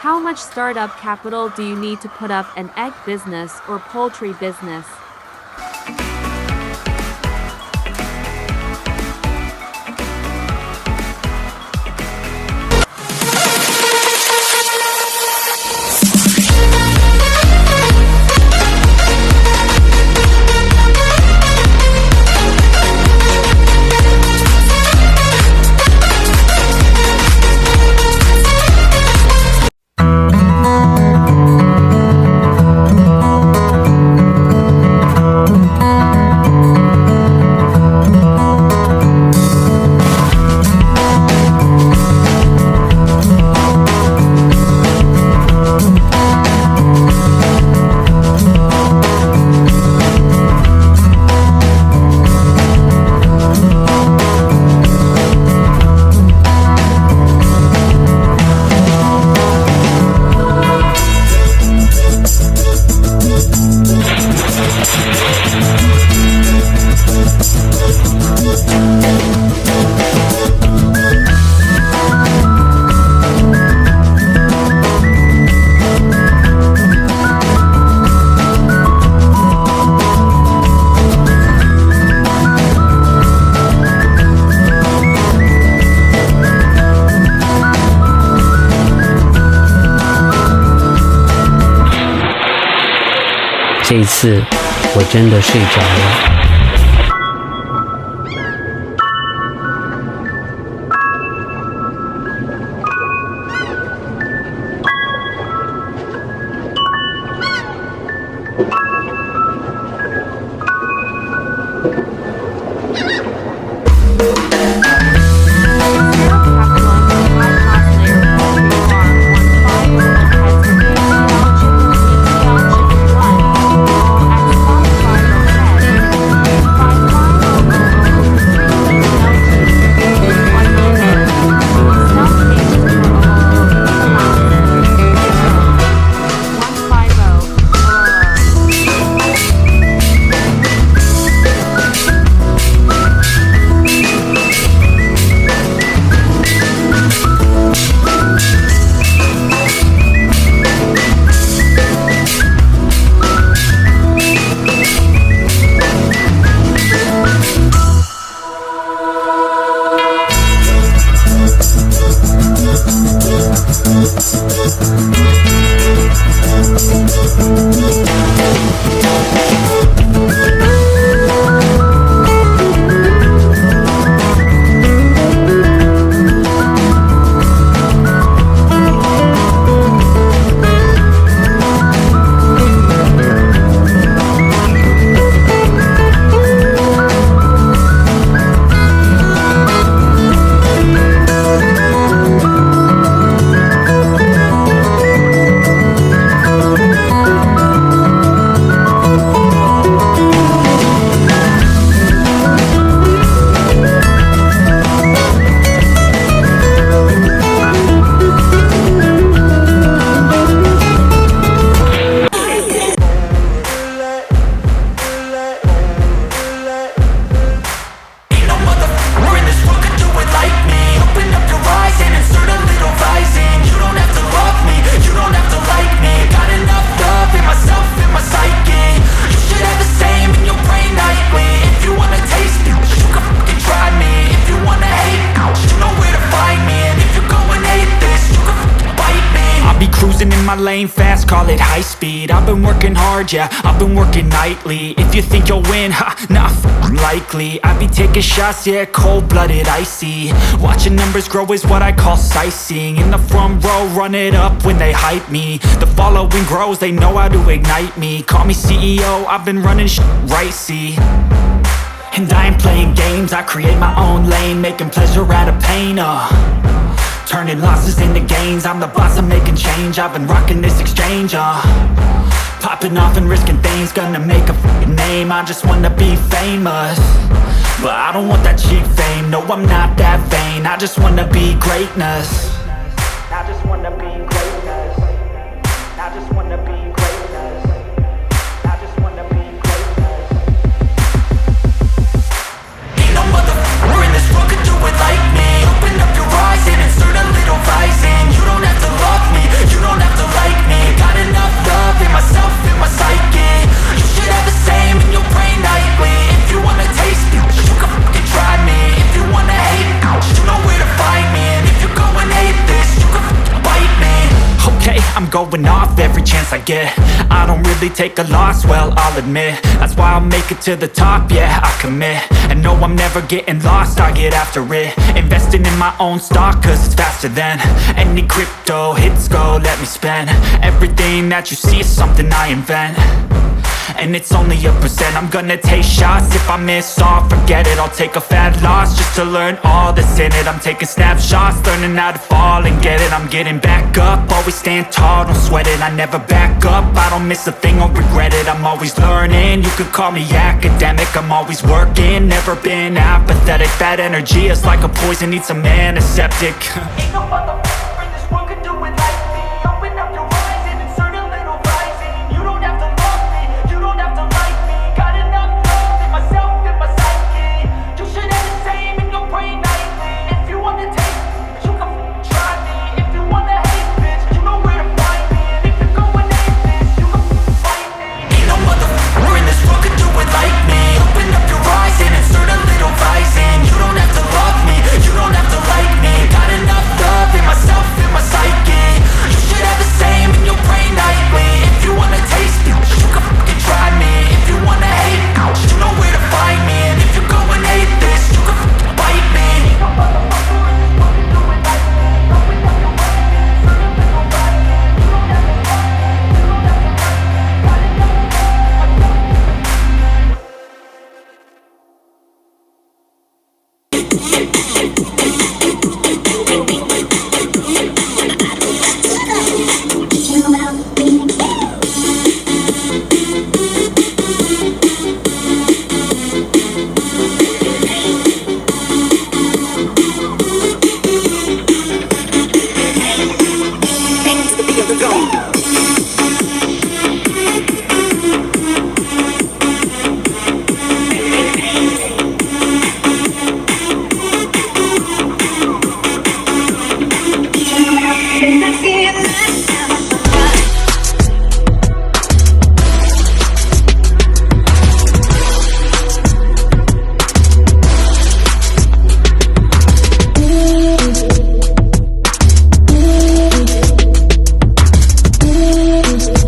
How much startup capital do you need to put up an egg business or poultry business?这一次我真的睡着了。In my lane fast, call it high speed. I've been working hard, yeah, I've been working nightly. If you think you'll win, ha, not likely. I be taking shots, yeah, cold-blooded, icy. Watching numbers grow is what I call sightseeing. In the front row, run it up when they hype me. The following grows, they know how to ignite me. Call me CEO, I've been running right, see. And I ain't playing games, I create my own lane, making pleasure out of pain, turning losses into gains. I'm the boss, I'm making change. I've been rocking this exchange, popping off and risking things. Gonna make a f***ing name. I just wanna be famous, but I don't want that cheap fame. No, I'm not that vain. I just wanna be greatness. I just wanna be greatness. I just wanna be greatness. I just wanna be greatness. Ain't no motherfucker in this world could do it like me. Open up your eyes and insert a little rising. You don't have to love me, you don't have I'm going off every chance I get. I don't really take a loss, well, I'll admit. That's why I'll make it to the top, yeah, I commit. And no, I'm never getting lost, I get after it. Investing in my own stock, cause it's faster than any crypto hits go, let me spend. Everything that you see is something I invent, and it's only a percent. I'm gonna take shots, if I miss all, forget it. I'll take a fat loss just to learn all that's in it. I'm taking snapshots, learning how to fall and get it. I'm getting back up, always stand tall, don't sweat it. I never back up, I don't miss a thing or regret it. I'm always learning, you could call me academic. I'm always working, never been apathetic. That energy is like a poison, needs a antiseptic.